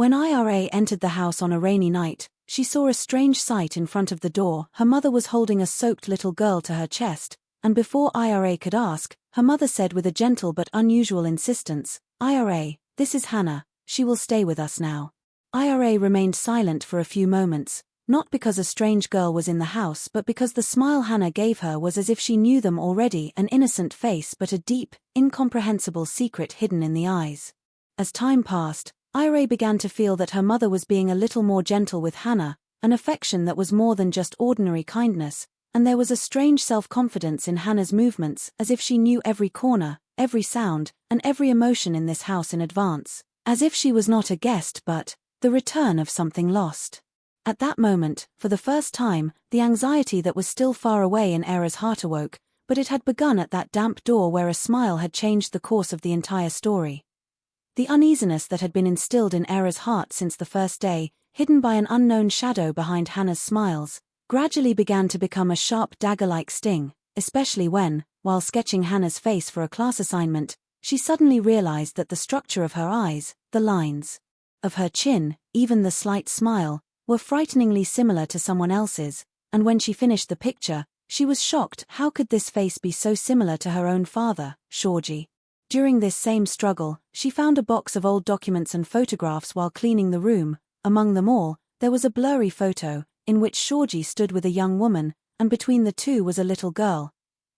When Ira entered the house on a rainy night, she saw a strange sight in front of the door. Her mother was holding a soaked little girl to her chest, and before Ira could ask, her mother said with a gentle but unusual insistence, "Ira, this is Hannah, she will stay with us now." Ira remained silent for a few moments, not because a strange girl was in the house but because the smile Hannah gave her was as if she knew them already, an innocent face but a deep, incomprehensible secret hidden in the eyes. As time passed, Ira began to feel that her mother was being a little more gentle with Hannah, an affection that was more than just ordinary kindness, and there was a strange self-confidence in Hannah's movements, as if she knew every corner, every sound, and every emotion in this house in advance, as if she was not a guest but the return of something lost. At that moment, for the first time, the anxiety that was still far away in Ira's heart awoke, but it had begun at that damp door where a smile had changed the course of the entire story. The uneasiness that had been instilled in Ira's heart since the first day, hidden by an unknown shadow behind Hannah's smiles, gradually began to become a sharp dagger-like sting, especially when, while sketching Hannah's face for a class assignment, she suddenly realized that the structure of her eyes, the lines of her chin, even the slight smile, were frighteningly similar to someone else's, and when she finished the picture, she was shocked. How could this face be so similar to her own father, Shorji? During this same struggle, she found a box of old documents and photographs while cleaning the room. Among them all, there was a blurry photo, in which Shorji stood with a young woman, and between the two was a little girl.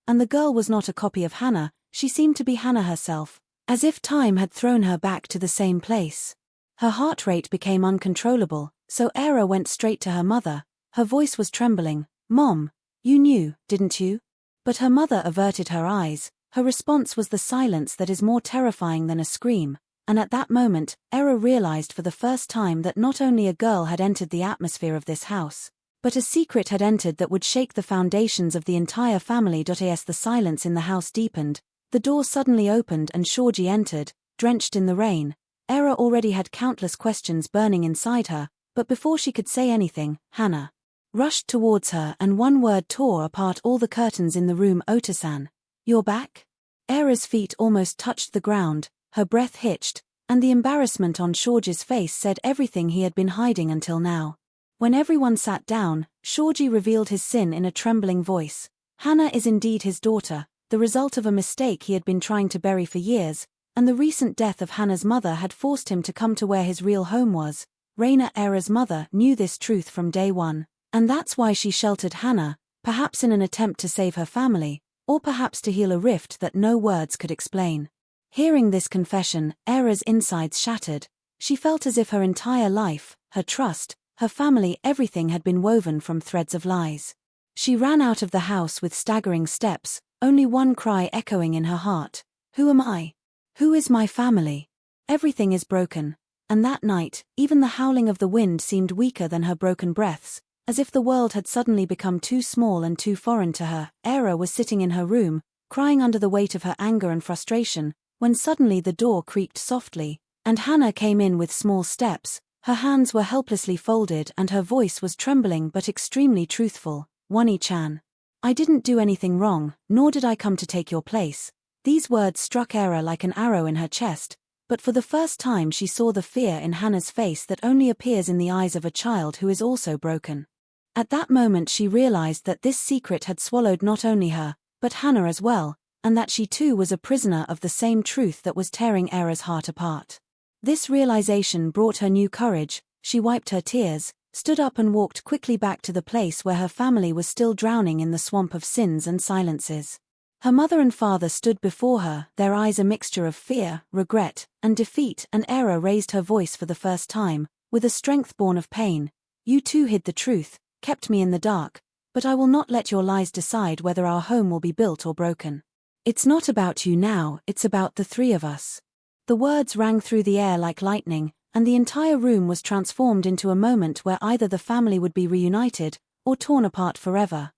And the girl was not a copy of Hannah, she seemed to be Hannah herself, as if time had thrown her back to the same place. Her heart rate became uncontrollable, so Ira went straight to her mother. Her voice was trembling. "Mom, you knew, didn't you?" But her mother averted her eyes. Her response was the silence that is more terrifying than a scream, and at that moment, Ira realized for the first time that not only a girl had entered the atmosphere of this house, but a secret had entered that would shake the foundations of the entire family. As the silence in the house deepened, the door suddenly opened and Shorji entered, drenched in the rain. Ira already had countless questions burning inside her, but before she could say anything, Hannah rushed towards her and one word tore apart all the curtains in the room. "Otasan, you're back?" Ira's feet almost touched the ground, her breath hitched, and the embarrassment on Shorji's face said everything he had been hiding until now. When everyone sat down, Shorji revealed his sin in a trembling voice. Hannah is indeed his daughter, the result of a mistake he had been trying to bury for years, and the recent death of Hannah's mother had forced him to come to where his real home was. Raina, Ira's mother, knew this truth from day one, and that's why she sheltered Hannah, perhaps in an attempt to save her family, or perhaps to heal a rift that no words could explain. Hearing this confession, Ira's insides shattered. She felt as if her entire life, her trust, her family, everything had been woven from threads of lies. She ran out of the house with staggering steps, only one cry echoing in her heart: "Who am I? Who is my family? Everything is broken." And that night, even the howling of the wind seemed weaker than her broken breaths, as if the world had suddenly become too small and too foreign to her. Ira was sitting in her room, crying under the weight of her anger and frustration, when suddenly the door creaked softly, and Hannah came in with small steps. Her hands were helplessly folded and her voice was trembling but extremely truthful. "Wani-chan, I didn't do anything wrong, nor did I come to take your place." These words struck Ira like an arrow in her chest, but for the first time she saw the fear in Hannah's face that only appears in the eyes of a child who is also broken. At that moment she realized that this secret had swallowed not only her, but Hannah as well, and that she too was a prisoner of the same truth that was tearing Ira's heart apart. This realization brought her new courage. She wiped her tears, stood up and walked quickly back to the place where her family was still drowning in the swamp of sins and silences. Her mother and father stood before her, their eyes a mixture of fear, regret, and defeat, and Ira raised her voice for the first time, with a strength born of pain. "You too hid the truth, kept me in the dark, but I will not let your lies decide whether our home will be built or broken. It's not about you now, it's about the three of us." The words rang through the air like lightning, and the entire room was transformed into a moment where either the family would be reunited, or torn apart forever.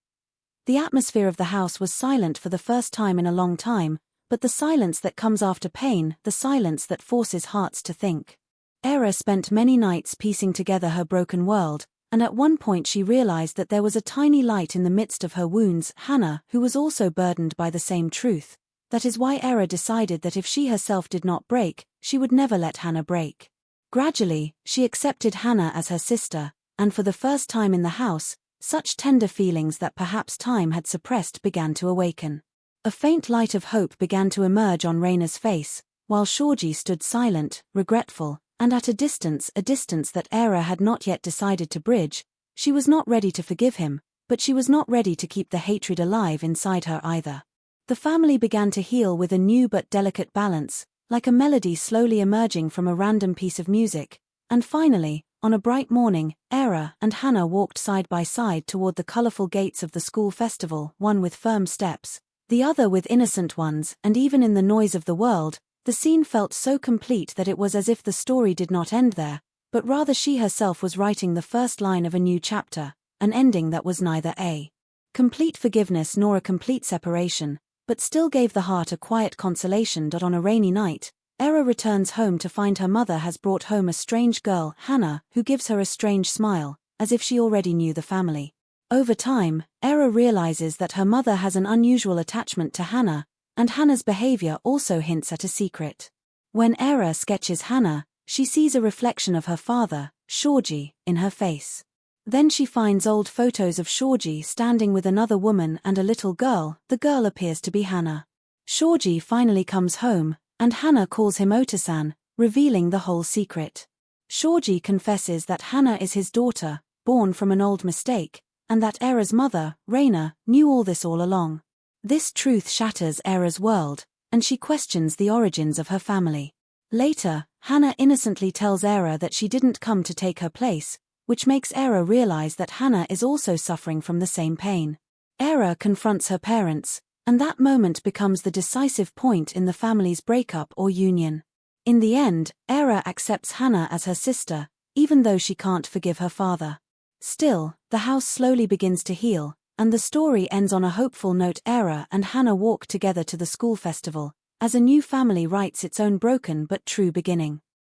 The atmosphere of the house was silent for the first time in a long time, but the silence that comes after pain, the silence that forces hearts to think. Ira spent many nights piecing together her broken world, and at one point she realized that there was a tiny light in the midst of her wounds, Hannah, who was also burdened by the same truth. That is why Ira decided that if she herself did not break, she would never let Hannah break. Gradually, she accepted Hannah as her sister, and for the first time in the house, such tender feelings that perhaps time had suppressed began to awaken. A faint light of hope began to emerge on Raina's face, while Shorji stood silent, regretful, and at a distance that Era had not yet decided to bridge. She was not ready to forgive him, but she was not ready to keep the hatred alive inside her either. The family began to heal with a new but delicate balance, like a melody slowly emerging from a random piece of music, and finally, on a bright morning, Era and Hannah walked side by side toward the colorful gates of the school festival, one with firm steps, the other with innocent ones, and even in the noise of the world, the scene felt so complete that it was as if the story did not end there, but rather she herself was writing the first line of a new chapter, an ending that was neither a complete forgiveness nor a complete separation, but still gave the heart a quiet consolation. On a rainy night, Era returns home to find her mother has brought home a strange girl, Hannah, who gives her a strange smile, as if she already knew the family. Over time, Era realizes that her mother has an unusual attachment to Hannah, and Hannah's behavior also hints at a secret. When Era sketches Hannah, she sees a reflection of her father, Shorji, in her face. Then she finds old photos of Shorji standing with another woman and a little girl. The girl appears to be Hannah. Shorji finally comes home, and Hannah calls him Otasan, revealing the whole secret. Shorji confesses that Hannah is his daughter, born from an old mistake, and that Era's mother, Raina, knew all this all along. This truth shatters Era's world, and she questions the origins of her family. Later, Hannah innocently tells Era that she didn't come to take her place, which makes Era realize that Hannah is also suffering from the same pain. Era confronts her parents, and that moment becomes the decisive point in the family's breakup or union. In the end, Era accepts Hannah as her sister, even though she can't forgive her father. Still, the house slowly begins to heal, and the story ends on a hopeful note. Era and Hannah walk together to the school festival, as a new family writes its own broken but true beginning.